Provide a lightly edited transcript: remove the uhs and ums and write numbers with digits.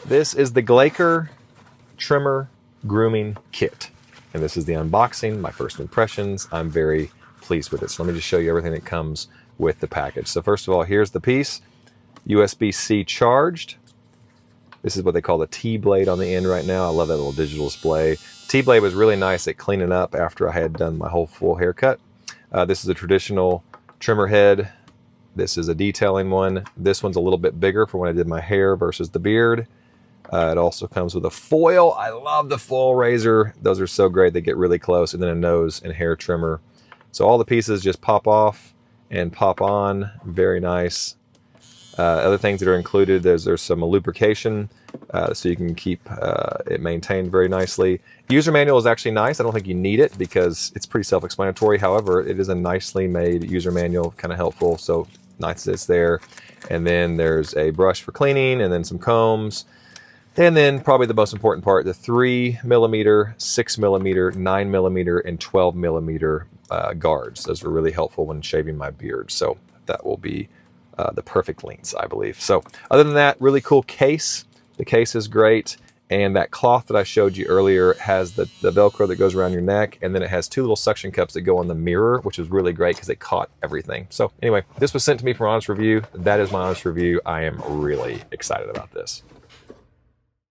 This is the Glaker Trimmer Grooming Kit. And this is the unboxing, my first impressions. I'm very pleased with it. So let me just show you everything that comes with the package. So first of all, here's the piece, USB-C charged. This is what they call the T-blade on the end right now. I love that little digital display. The T-blade was really nice at cleaning up after I had done my whole full haircut. This is a traditional trimmer head. This is a detailing one. This one's a little bit bigger for when I did my hair versus the beard. It also comes with a foil. I love the foil razor. Those are so great. They get really close. And then a nose and hair trimmer. So all the pieces just pop off and pop on. Very nice. Other things that are included, there's some lubrication, so you can keep it maintained very nicely. User manual is actually nice. I don't think you need it because it's pretty self-explanatory. However, it is a nicely made user manual, kind of helpful. So nice that it's there. And then there's a brush for cleaning, and then some combs. And then probably the most important part, the 3mm, 6mm, 9mm, and 12mm guards. Those are really helpful when shaving my beard. So that will be the perfect lengths, I believe. So other than that, really cool case. The case is great. And that cloth that I showed you earlier has the Velcro that goes around your neck. And then it has two little suction cups that go on the mirror, which is really great because it caught everything. So anyway, this was sent to me for Honest Review. That is my honest review. I am really excited about this.